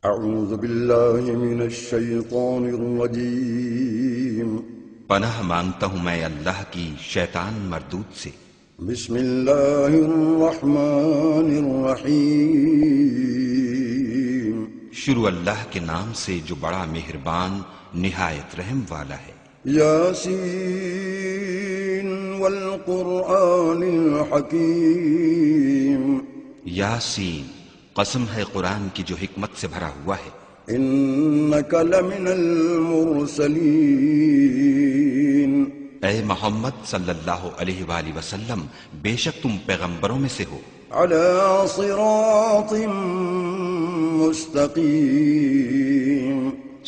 اعوذ باللہ من الشیطان الرجیم پناہ مانگتا ہوں میں اللہ کی شیطان مردود سے۔ بسم اللہ الرحمن الرحیم شروع اللہ کے نام سے جو بڑا مہربان نہایت رحم والا ہے۔ یاسین والقرآن الحکیم یاسین، قسم ہے قرآن کی جو حکمت سے بھرا ہوا ہے۔ انک لمن المرسلین اے محمد صلی اللہ علیہ وآلہ وسلم، بے شک تم پیغمبروں میں سے ہو۔ علی صراط مستقیم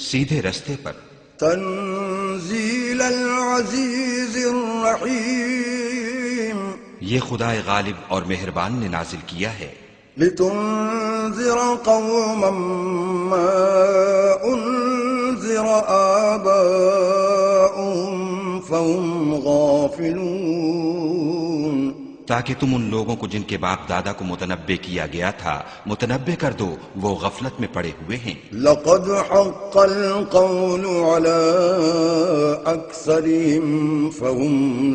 سیدھے رستے پر۔ تنزیل العزیز الرحیم یہ خدائے غالب اور مہربان نے نازل کیا ہے۔ لتنذر قوما ما انذر آباؤهم فهم غافلون، تاکہ تم ان لوگوں کو جن کے باپ دادا کو متنبع کیا گیا تھا متنبع کر دو، وہ غفلت میں پڑے ہوئے ہیں۔ لقد حق القول على اکثرهم فهم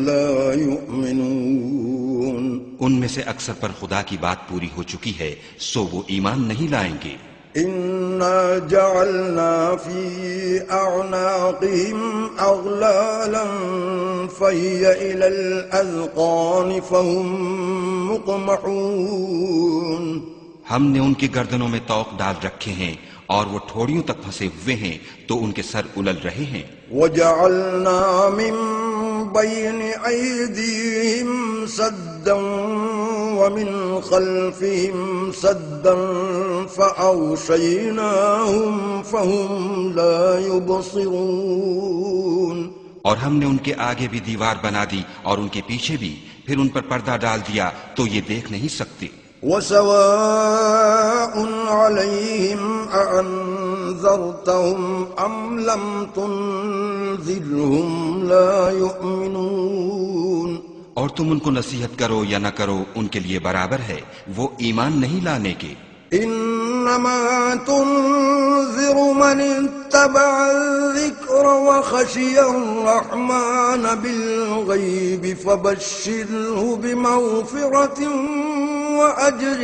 لا يؤمنون، ان میں سے اکثر پر خدا کی بات پوری ہو چکی ہے، سو وہ ایمان نہیں لائیں گے۔ انا جعلنا في اعناقهم اغلالا فهي الى الاذقان فهم مقمحون، ہم نے ان کی گردنوں میں طوق ڈال رکھے ہیں اور وہ ٹھوڑیوں تک پھنسے ہوئے ہیں تو ان کے سر الل رہے ہیں۔ وجعلنا من بين ايديهم سدا ومن خلفهم سدا فأغشيناهم فهم لا يبصرون، اور ہم نے ان کے آگے بھی دیوار بنا دی اور ان کے پیچھے بھی، پھر ان پر پردہ ڈال دیا تو یہ دیکھ نہیں سکتے۔ وسواء عليهم أأنذرتهم أم لم تنذرهم لا يؤمنون، اور تم ان کو نصیحت کرو یا نہ کرو ان کے لیے برابر ہے، وہ ایمان نہیں لانے کے۔ انما تنذر من اتبع الذکر وخشی الرحمن بالغیب فبشره بمغفرة واجر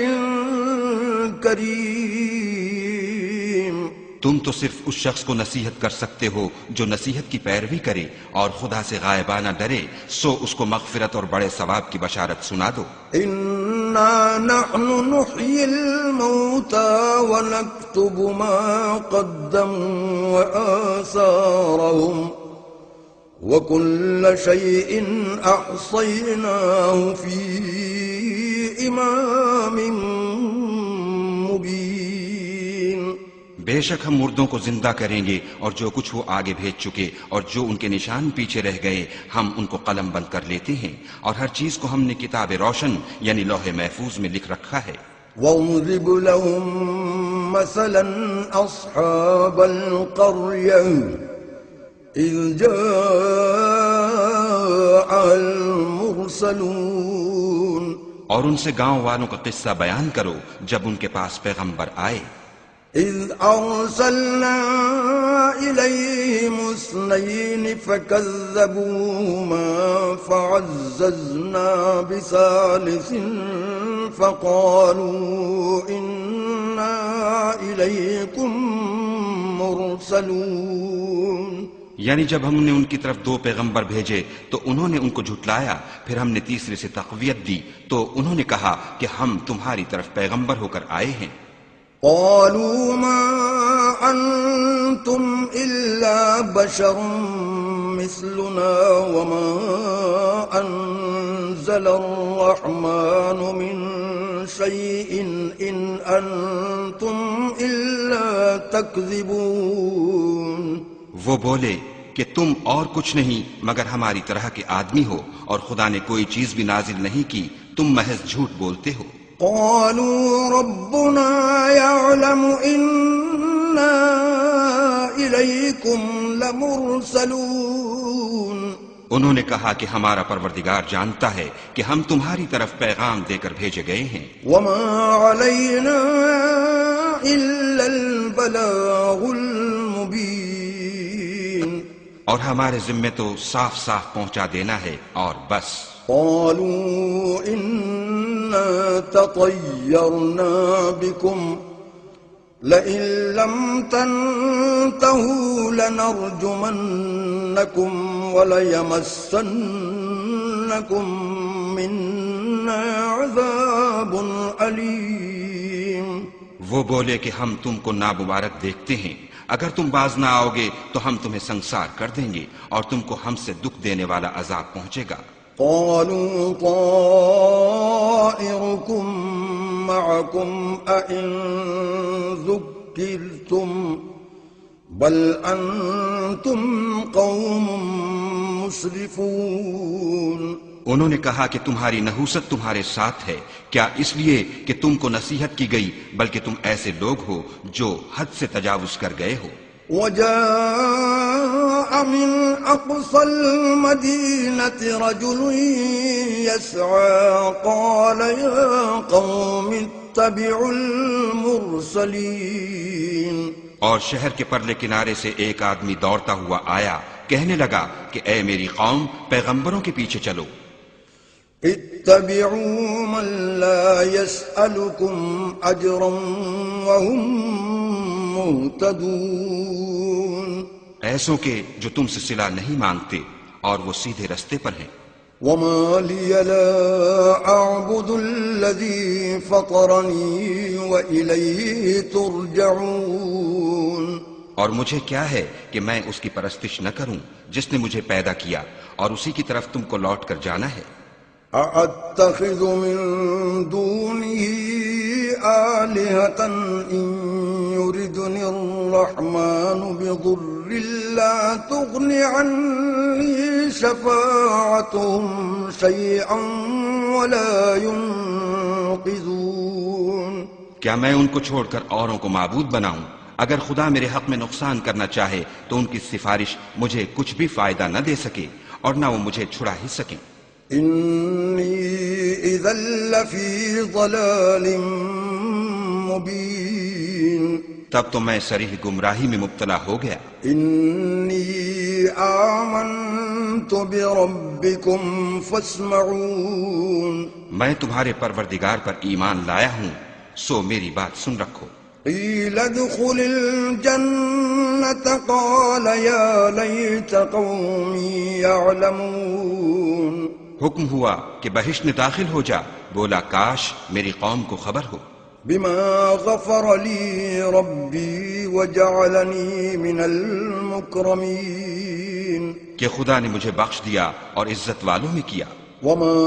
کریم۔ تم تو صرف اس شخص کو نصیحت کر سکتے ہو جو نصیحت کی پیروی کرے اور خدا سے غائبانہ ڈرے، سو اس کو مغفرت اور بڑے ثواب کی بشارت سنا دو۔ انا نحن نحيي الموتى ونكتب ما قدموا وآثارهم وكل شيء أحصيناه في إمام مبين۔ بے شک ہم مردوں کو زندہ کریں گے اور جو کچھ وہ آگے بھیج چکے اور جو ان کے نشان پیچھے رہ گئے ہم ان کو قلم بند کر لیتے ہیں، اور ہر چیز کو ہم نے کتاب روشن یعنی لوح محفوظ میں لکھ رکھا ہے۔ واضرب لهم مثلا أصحاب القرية إذ جاء المرسلون، اور ان سے گاؤں والوں کا قصہ بیان کرو جب ان کے پاس پیغمبر آئے۔ إذ أرسلنا إليهم اثنين فكذبوهما فعززنا بثالث فقالوا إنا إليكم مرسلون، یعنی جب ہم نے ان کی طرف دو پیغمبر بھیجے تو انہوں نے ان کو جھٹلایا، پھر ہم نے تیسرے سے تقویت دی تو انہوں نے کہا کہ ہم تمہاری طرف پیغمبر ہو کر آئے ہیں۔ قالوا ما أنتم إلا بشر مثلنا وما أنزل الرحمن من شيء إن أنتم إلا تكذبون، وہ بولے کہ تم اور کچھ نہیں مگر ہماری طرح کے آدمی ہو اور خدا نے کوئی چیز بھی نازل نہیں کی، تم محض جھوٹ بولتے ہو۔ قالوا ربنا يعلم إنا إليكم لمرسلون، انہوں نے کہا کہ ہمارا پروردگار جانتا ہے کہ ہم تمہاری طرف پیغام دے کر بھیجے گئے ہیں۔ وما علينا إلا البلاغ المبين اور ہمارے ذمے تو صاف صاف پہنچا دینا ہے اور بس. قالوا إنا تطيرنا بكم لئن لم تنتهوا لنرجمنكم وليمسنكم منا عذاب أليم. وہ بولے کہ ہم تم کو نامبارک دیکھتے ہیں، اگر تم باز نہ آؤ گے تو ہم تمہیں سنسار کر دیں گے اور تم کو ہم سے دکھ دینے والا عذاب پہنچے گا. قالوا طائركم معكم أئن ذكرتم بل أنتم قوم مسرفون. انہوں نے کہا کہ تمہاری نحوست تمہارے ساتھ ہے، کیا اس لیے کہ تم کو نصیحت کی گئی، بلکہ تم ایسے لوگ ہو جو حد سے تجاوز کر گئے ہو. وجاء من أقصى المدينة رجل يسعى قال يا قوم اتبعوا المرسلين. اور شہر کے پرلے کنارے سے ایک آدمی دوڑتا ہوا آیا، کہنے لگا کہ اے میری قوم، پیغمبروں کے پیچھے چلو. اتبعوا من لا يسألكم أجرا وهم مهتدون. ایسوں کے جو تم سے صلہ نہیں مانگتے اور وہ سیدھے رستے پر ہیں. وما لي لا أعبد الذي فطرني وإليه ترجعون. اور مجھے کیا ہے کہ میں اس کی پرستش نہ کروں جس نے مجھے پیدا کیا اور اسی کی طرف تم کو لوٹ کر جانا ہے. أَأَتَّخِذُ مِن دُونِهِ آلِهَةً إِن يُرِدْنِي الرَّحْمَنُ بِضُرٍّ لَّا تُغْنِ عَنِّي شَفَاعَتُهُمْ شَيْئًا وَلَا يُنقِذُونَ. کیا میں ان کو چھوڑ کر اوروں کو معبود بناؤں؟ اگر خدا میرے حق میں نقصان کرنا چاہے تو ان کی سفارش مجھے کچھ بھی فائدہ نہ دے سکے اور نہ وہ مجھے چھڑا ہی سکیں. إِنِّي إِذًا لَّفِي ضَلَالٍ مُّبِينٍ. تب تو میں صریح گمراہی میں مبتلا ہو گیا. إِنِّي آمَنتُ بِرَبِّكُمْ فَاسْمَعُونِ. میں تمہارے پروردگار پر ایمان لایا ہوں، سو میری بات سن رکھو. قِيلَ ادْخُلِ الْجَنَّةَ قَالَ يَا لَيْتَ قَوْمِي يَعْلَمُونَ. حکم ہوا کہ بہشت میں داخل ہو جا، بولا کاش میری قوم کو خبر ہو. بما غفر لي ربي وجعلني من المكرمين. کہ خدا نے مجھے بخش دیا اور عزت والوں میں کیا. وما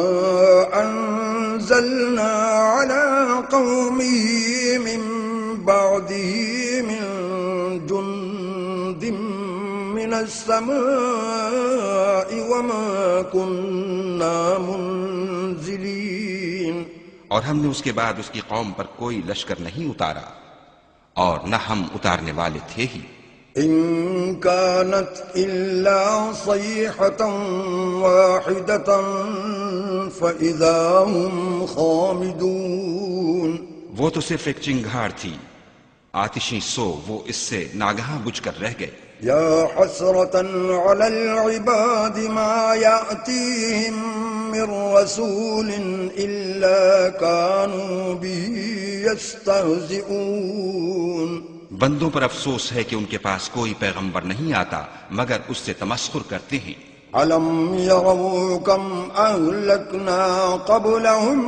أنزلنا على قومه من بعده من جند من السماء وما كنا منزلين. اور ہم نے اس کے بعد اس کی قوم پر کوئی لشکر نہیں اتارا اور نہ ہم اتارنے والے تھے ہی. إن كانت إلا صيحة واحدة فإذا هم خامدون. وہ تو صرف ایک چنگھاڑ تھی آتشیں، سو وہ اس سے ناگہاں بجھ کر رہ گئے. يا حسرة على العباد ما يأتيهم من رسول إلا كانوا به يستهزئون. بندوں پر افسوس ہے کہ ان کے پاس کوئی پیغمبر نہیں آتا مگر اس سے تمسخر کرتے ہیں. ألم يروا كم أهلكنا قبلهم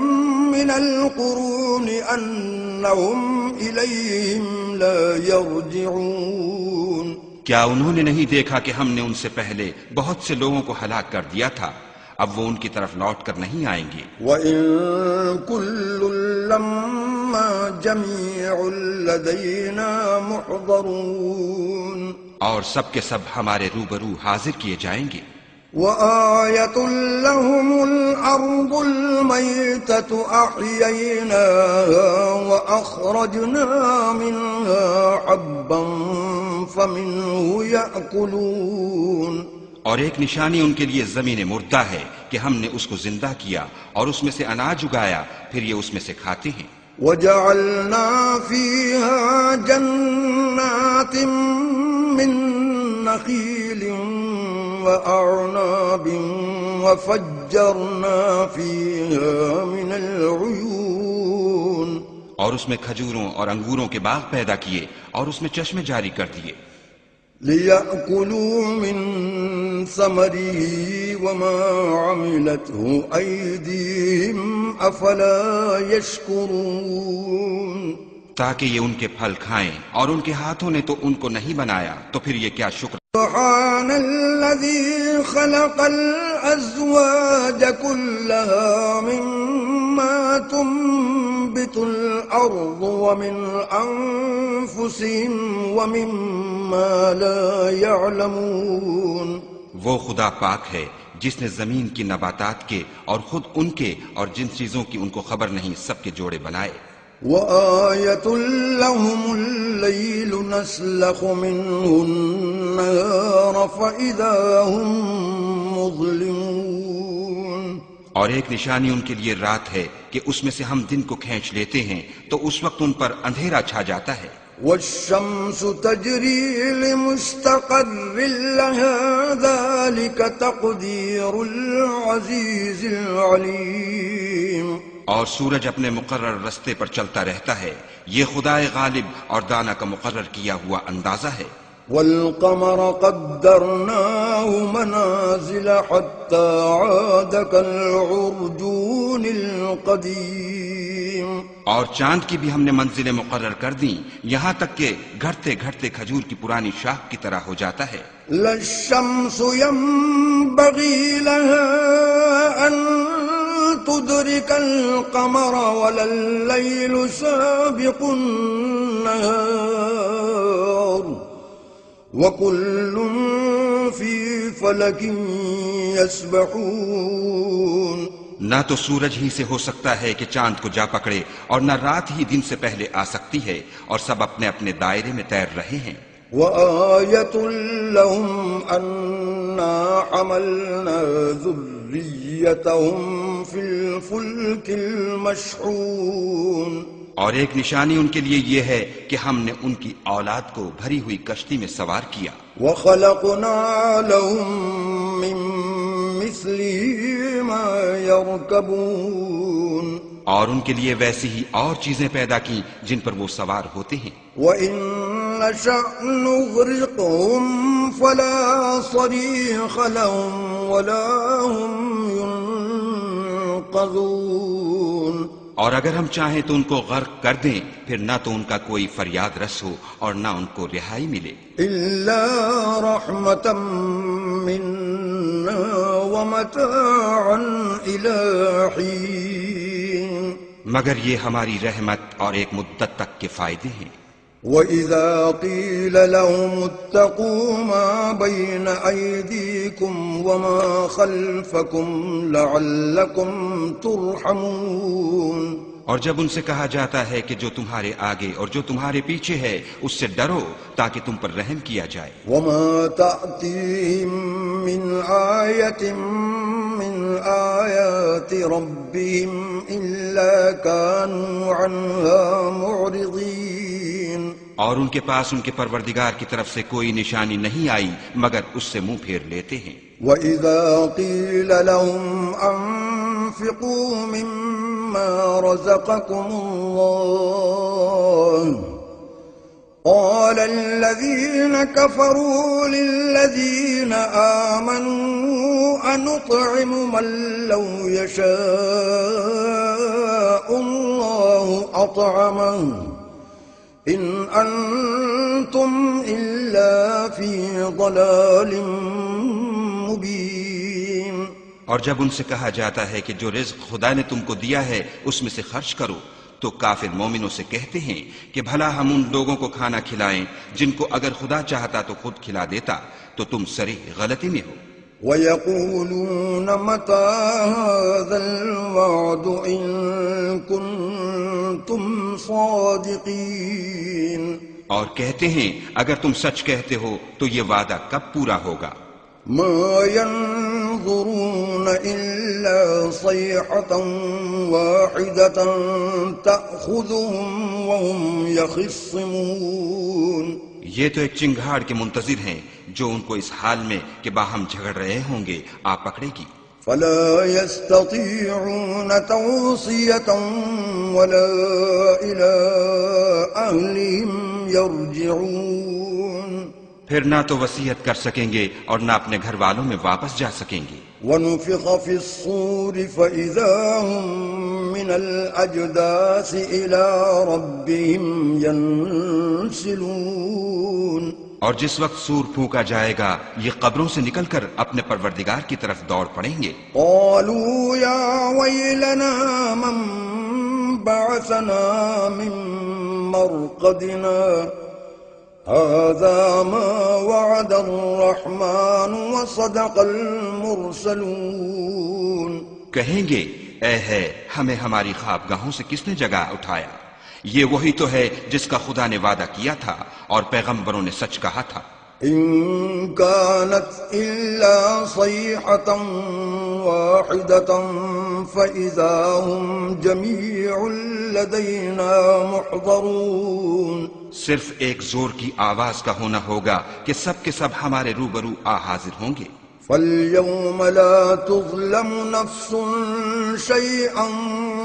من القرون أنهم إليهم لا يرجعون. کیا انہوں نے نہیں دیکھا کہ ہم نے ان سے پہلے بہت سے لوگوں کو ہلاک کر دیا تھا، اب وہ ان کی طرف لوٹ کر نہیں آئیں گے. وَإِن كُلٌّ لَّمَّا جَمِيعٌ لَّدَيْنَا مُحْضَرُونَ. اور سب کے سب ہمارے روبرو حاضر کیے جائیں گے. وَآيَةٌ لَّهُمُ الْأَرْضُ الْمَيْتَةُ أَحْيَيْنَاهَا وَأَخْرَجْنَا مِنْهَا حَبًّا فَمِنْهُ يَأْكُلُونَ. اور ایک نشانی ان کے لیے زمین مردہ ہے کہ ہم نے اس کو زندہ کیا اور اس میں سے اناج اگایا، پھر یہ اس میں سے کھاتے ہیں. وَجَعَلْنَا فِيهَا جَنَّاتٍ جنات من نخيل وأعناب وفجرنا فيها من العيون اور اس میں کھجوروں اور انگوروں کے باغ پیدا کیے اور اس میں چشمے جاری کر دیے ليأكلوا من ثمره وما عملته أيديهم أفلا يشكرون تاکہ یہ ان کے پھل کھائیں اور ان کے ہاتھوں نے تو ان کو نہیں بنایا تو پھر یہ کیا شکر سبحان الذي خلق الأزواج كلها مما تنبت الأرض ومن أنفسهم ومما لا يعلمون وہ خدا پاک ہے جس نے زمین کی نباتات کے اور خود ان کے اور جن چیزوں کی ان کو خبر نہیں سب کے جوڑے بنائے وآية لهم الليل نسلخ منه النهار فإذا هم مظلمون اور ایک نشانی ان کے لیے رات ہے کہ اس میں سے ہم دن کو کھینچ لیتے ہیں تو اس وقت ان پر اندھیرا چھا جاتا ہے والشمس تجري لمستقر لها ذلك تقدير العزيز العليم اور سورج اپنے مقرر رستے پر چلتا رہتا ہے یہ خدائے غالب اور دانا کا مقرر کیا ہوا اندازہ ہے والقمر قدرناه منازل حتى عاد كالعرجون القديم اور چاند کی بھی ہم نے منزلیں مقرر کر دیں یہاں تک کہ گھٹتے گھٹتے کھجور کی پرانی شاخ کی طرح ہو جاتا ہے لا الشمس ينبغي لها أن تدرك القمر ولا الليل سابق النهار وكل في فلك يسبحون نہ تو سورج ہی سے ہو سکتا ہے کہ چاند کو جا پکڑے اور نہ رات ہی دن سے پہلے آ سکتی ہے اور سب اپنے اپنے دائرے میں تیر رہے ہیں وآية لهم أنا حملنا ذريتهم في الفلك المشحون اور ایک نشانی ان کے لیے یہ ہے کہ ہم نے ان کی اولاد کو بھری ہوئی کشتی میں سوار کیا وخلقنا لهم من مثله ما يركبون اور ان کے لیے ویسی ہی اور چیزیں پیدا کی جن پر وہ سوار ہوتے ہیں وَإِن نَّشَأْ نُغْرِقْهُمْ فَلَا صَرِيخَ لَهُمْ وَلَا هُمْ يُنقَذُونَ اور اگر ہم چاہیں تو ان کو غرق کر دیں پھر نہ تو ان کا کوئی فریاد رس ہو اور نہ ان کو رہائی ملے إِلَّا رَحْمَةً مِّنَّا وَمَتَاعًا إِلَىٰ حِينٍ مگر یہ ہماری رحمت اور ایک مدت تک کے فائدے ہیں وَإِذَا قِيلَ لَهُمُ اتَّقُوا مَا بَيْنَ أَيْدِيكُمْ وَمَا خَلْفَكُمْ لَعَلَّكُمْ تُرْحَمُونَ اور جب ان سے کہا جاتا ہے کہ جو تمہارے آگے اور جو تمہارے پیچھے ہے اس سے ڈرو تاکہ تم پر رحم کیا جائے وَمَا تَأْتِيهِم مِّنْ آيَةٍ مِّنْ آيَاتِ رَبِّهِمْ إِلَّا كَانُوا عَنْهَا مُعْرِضِينَ اور ان کے پاس ان کے پروردگار کی طرف سے کوئی نشانی نہیں آئی مگر اس سے منہ پھیر لیتے ہیں وَإِذَا قِيلَ لَهُمْ أَنفِقُوا مِمَّا رَزَقَكُمُ اللَّهُ قَالَ الَّذِينَ كَفَرُوا لِلَّذِينَ آمَنُوا أَنُطْعِمُ مَن لَّوْ يَشَاءُ اللَّهُ أَطْعَمَهُ إِنْ أَنْتُمْ إِلَّا فِي ضَلَالٍ مُبِينٍ اور جب ان سے کہا جاتا ہے کہ جو رزق خدا نے تم کو دیا ہے اس میں سے خرچ کرو تو کافر مومنوں سے کہتے ہیں کہ بھلا ہم ان لوگوں کو کھانا کھلائیں جن کو اگر خدا چاہتا تو خود کھلا دیتا تو تم صریح غلطی میں ہو وَيَقُولُونَ مَتَىٰ هَٰذَا الْوَعْدُ إِن كُنتُمْ صَادِقِينَ اور کہتے ہیں اگر تم سچ کہتے ہو تو یہ وعدہ کب پورا ہوگا مَا يَنظُرُونَ إِلَّا صَيْحَةً وَاحِدَةً تَأْخُذُهُمْ وَهُمْ يَخِصِّمُونَ یہ تو ایک چنگھاڑ کے منتظر ہیں جو ان کو اس حال میں کہ باہم جھگڑ رہے ہوں گے آ پکڑے گی. فلا يستطيعون توصية ولا إلى أهلهم يرجعون. پھر نہ تو وصیت کر سکیں گے اور نہ اپنے گھر والوں میں واپس جا سکیں گے. ونفخ في الصور فإذا هم من الأجداث إلى ربهم ينسلون. اور جس وقت سور پھونکا جائے گا یہ قبروں سے نکل کر اپنے پروردگار کی طرف دوڑ پڑیں گے. قالوا يا ويلنا من بعثنا من مرقدنا هذا ما وعد الرحمن وصدق المرسلون. کہیں گے اے ہے ہمیں ہماری خوابگاہوں سے کس نے جگہ اٹھایا، یہ وہی تو ہے جس کا خدا نے وعدہ کیا تھا اور پیغمبروں نے سچ کہا تھا. إن كانت إلا صيحة واحدة فإذا هم جميع لدينا محضرون. صرف ایک زور کی آواز کا ہونا ہوگا کہ سب کے سب ہمارے روبرو حاضر ہوں گے. فاليوم لا تظلم نفس شيئا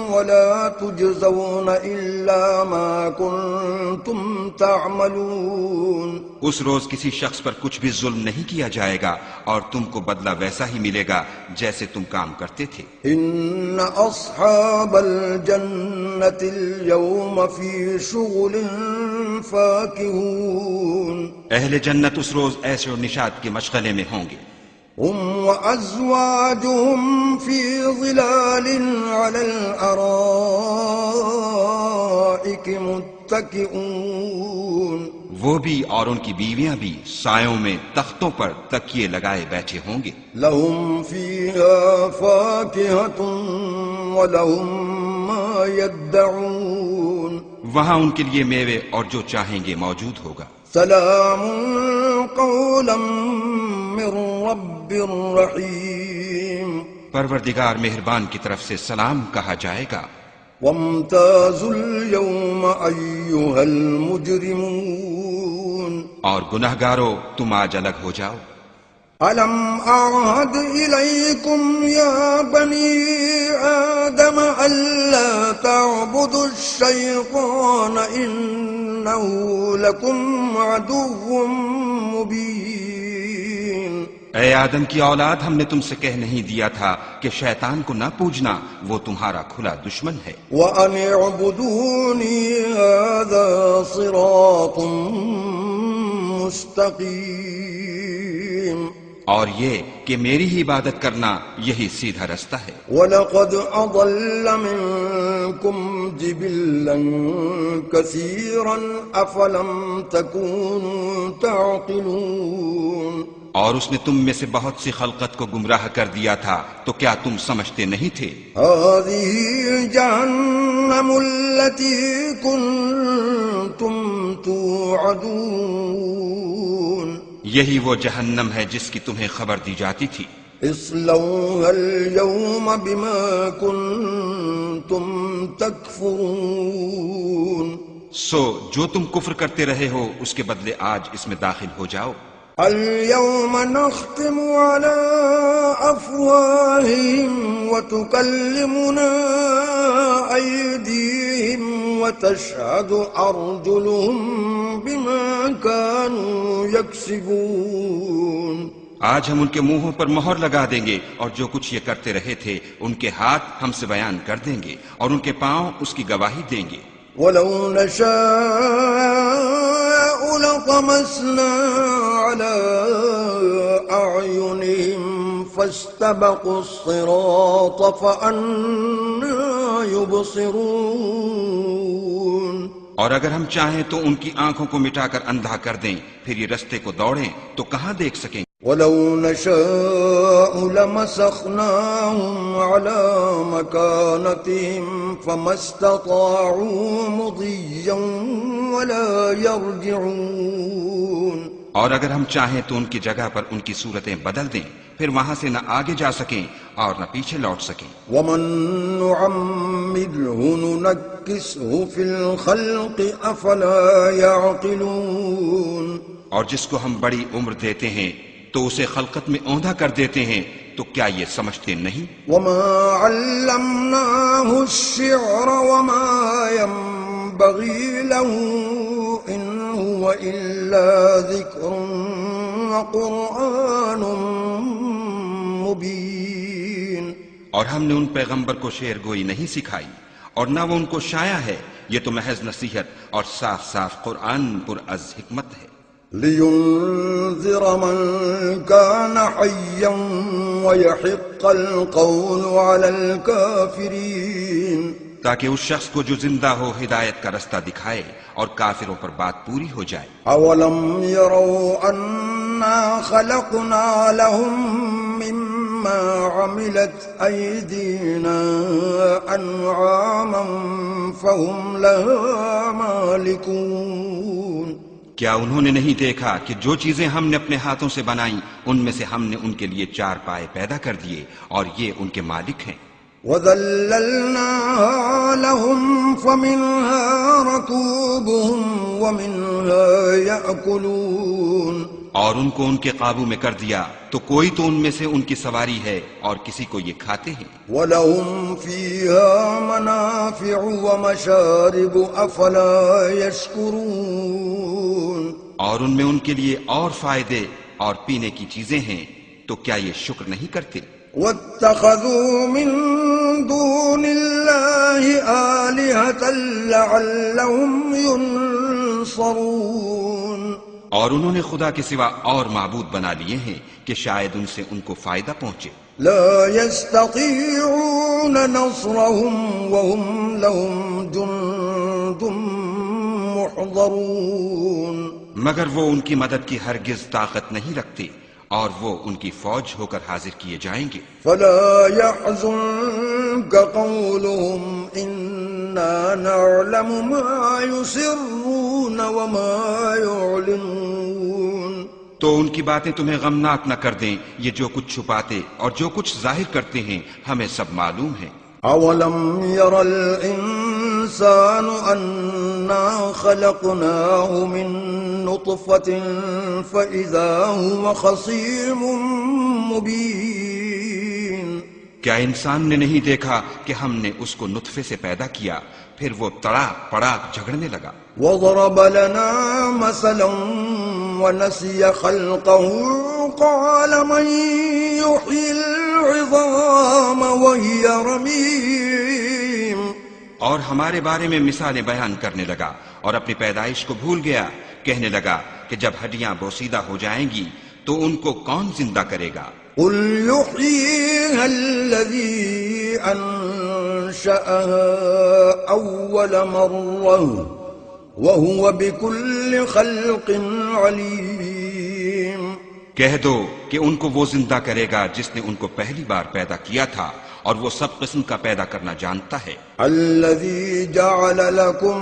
ولا تجزون إلا ما كنتم تعملون. اس روز کسی شخص پر کچھ بھی ظلم نہیں کیا جائے گا اور تم کو بدلہ ویسا ہی ملے گا جیسے تم کام کرتے تھے. إن أصحاب الجنة اليوم في شغل فاكهون. اہل جنت اس روز ایسے اور نشاط کے مشغلے میں ہوں گے. هم وأزواجهم في ظلال على الأرائك متكئون. وہ بھی اور ان کی بیویاں بھی سایوں میں تختوں پر تکیے لگائے بیٹھے ہوں گے. لهم فيها فاكهة ولهم ما يدعون. وہاں ان کے لیے میوے اور جو چاہیں گے موجود ہوگا. سلام قولا من رب رحیم. پروردگار مہربان کی طرف سے سلام کہا جائے گا. وامتازوا اليوم أيها المجرمون. اور گناہگارو تم آج الگ ہو جاؤ. ألم أعهد إليكم يا بني آدم ألا تعبدوا الشيطان إنه لكم عدو مبين. اے آدم کی اولاد ہم نے تم سے کہہ نہیں دیا تھا کہ شیطان کو نہ پوجنا، وہ تمہارا کھلا دشمن ہے. وأن اعبدوني هذا صراط مستقيم. اور یہ کہ میری ہی عبادت کرنا یہی سیدھا رستہ ہے. وَلَقَدْ أَضَلَّ مِنكُمْ جِبِلًّا كَثِيرًا أَفَلَمْ تَكُونُوا تَعْقِلُونَ. اور اس نے تم میں سے بہت سی خلقت کو گمراہ کر دیا تھا تو کیا تم سمجھتے نہیں تھے؟ هَذِهِ جَهَنَّمُ الَّتِي كُنتُمْ تُوعَدُونَ. یہی وہ جہنم ہے جس کی تمہیں خبر دی جاتی تھی. اصلوها اليوم بما كنتم تكفرون. سو جو تم کفر کرتے رہے ہو اس کے بدلے آج اس میں داخل ہو جاؤ. اليوم نختم على أفواههم وتكلمنا أيديهم وتشهد أرجلهم بما كانوا يكسبون. آج ہم ان کے منہوں پر مہر لگا دیں گے اور جو کچھ یہ کرتے رہے تھے ان کے ہاتھ ہم سے بیان کر دیں گے اور ان کے پاؤں اس کی گواہی دیں گے. ولو نشاء لطمسنا على أعينهم فاستبقوا الصراط فأنا يبصرون. اور اگر ہم چاہیں تو ان کی آنکھوں کو مٹا کر اندھا کر دیں، پھر یہ رستے کو دوڑیں تو کہاں دیکھ سکیں. ولو نشاء لمسخناهم على مكانتهم فما استطاعوا مضيا ولا يرجعون. اور اگر ہم چاہیں تو ان کی جگہ پر ان کی صورتیں بدل دیں، پھر وہاں سے نہ آگے جا سکیں اور نہ پیچھے لوٹ سکیں۔ ومن نعمره ننكسه في الخلق أفلا يعقلون اور جس کو ہم بڑی عمر دیتے ہیں تو اسے خلقت میں اوندھا کر دیتے ہیں، تو کیا یہ سمجھتے نہیں؟ وما علمناه الشعر وما ينبغي له إن هو إلا ذكر وقرآن مبين اور ہم نے ان پیغمبر کو شعر گوئی نہیں سکھائی اور نہ وہ ان کو شایع ہے، یہ تو محض نصیحت اور صاف صاف قرآن پر از حکمت ہے۔ لينذر من كان حيا ويحق القول على الكافرين تاکہ اس شخص کو جو زندہ ہو ہدایت کا رستہ دکھائے اور کافروں پر بات پوری ہو جائے۔ أولم يروا أنا خلقنا لهم مما عملت أيدينا أنعاما فهم لها مالكون کیا انہوں نے نہیں دیکھا کہ جو چیزیں ہم نے اپنے ہاتھوں سے بنائیں ان میں سے ہم نے ان کے لیے چار پائے پیدا کر دیے اور یہ ان کے مالک ہیں۔ وَذَلَّلْنَاهَا لَهُمْ فَمِنْهَا رَكُوبُهُمْ وَمِنْهَا يَأْكُلُونَ اور ان کو ان کے قابو میں کر دیا تو کوئی تو ان میں سے ان کی سواری ہے اور کسی کو یہ کھاتے ہیں۔ وَلَهُمْ فِيهَا مَنَافِعُ وَمَشَارِبُ أَفَلَا يَشْكُرُونَ اور ان میں ان کے لیے اور فائدے اور پینے کی چیزیں ہیں، تو کیا یہ شکر نہیں کرتے؟ وَاتَّخَذُوا مِن دُونِ اللَّهِ آلِهَةً لَعَلَّهُمْ يُنصَرُونَ اور انہوں نے خدا کے سوا اور معبود بنا لیے ہیں کہ شاید ان سے ان کو فائدہ پہنچے۔ لا يستطيعون نصرهم وهم لهم جند محضرون مگر وہ ان کی مدد کی ہرگز طاقت نہیں رکھتے اور وہ ان کی فوج ہو کر حاضر کیے جائیں گے۔ فلا يحزنك قولهم إنا نعلم ما يسرون وما يعلنون تو ان کی باتیں تمہیں غمناک نہ کر دیں، یہ جو کچھ چھپاتے اور جو کچھ ظاہر کرتے ہیں ہمیں سب معلوم ہے۔ أولم ير الإنسان أنا خلقناه من نطفة فإذا هو خصيم مبين کیا انسان نے نہیں دیکھا کہ ہم نے اس کو نطفے سے پیدا کیا، پھر وہ تڑاک پڑاک جھگڑنے لگا۔ وضرب لنا مثلا ونسي خلقه قال من يحيي العظام وهي رميم اور ہمارے بارے میں مثالیں بیان کرنے لگا اور اپنی پیدائش کو بھول گیا، کہنے لگا کہ جب ہڈیاں بوسیدہ ہو جائیں گی تو ان کو کون زندہ کرے گا؟ قل يحييها الذي أنشأها أول مرة وهو بكل خلق عليم کہہ دو کہ ان کو وہ زندہ کرے گا جس نے ان کو پہلی بار پیدا کیا تھا اور وہ سب قسم کا پیدا کرنا جانتا ہے۔ الذي جعل لكم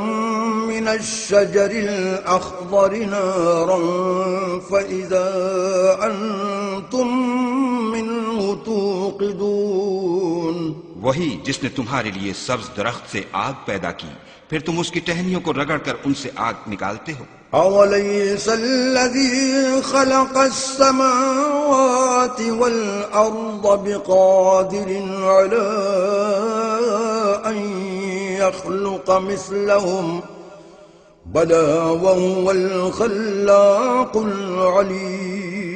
من الشجر الأخضر نارا فإذا أنتم منه توقدون وہی جس نے تمہارے لیے سبز درخت سے آگ پیدا کی، پھر تم اس کی ٹہنیوں کو رگڑ کر ان سے آگ نکالتے ہو۔ أوليس الذي خلق السماوات والأرض بقادر على أن يخلق مثلهم بلى وهو الخلاق العليم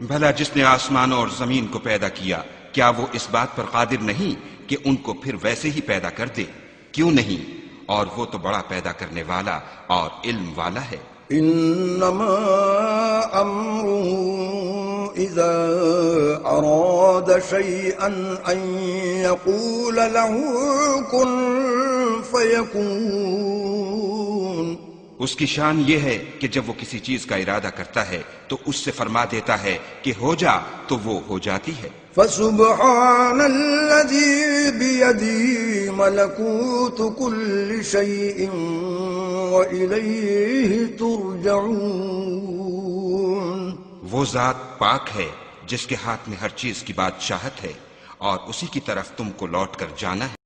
بھلا جس نے آسمانوں اور زمین کو پیدا کیا، کیا وہ اس بات پر قادر نہیں کہ ان کو پھر ویسے ہی پیدا کر دے؟ کیوں نہیں؟ اور وہ تو بڑا پیدا کرنے والا اور علم والا ہے۔ انما امره اذا اراد شيئا ان يقول له كن فيكون اس کی شان یہ ہے کہ جب وہ کسی چیز کا ارادہ کرتا ہے تو اس سے فرما دیتا ہے کہ ہو جا تو وہ ہو جاتی ہے۔ فسبحان الذي بيده ملكوت كل شيء وإليه ترجعون۔ وہ ذات پاک ہے جس کے ہاتھ میں ہر چیز کی بادشاہت ہے اور اسی کی طرف تم کو لوٹ کر جانا ہے۔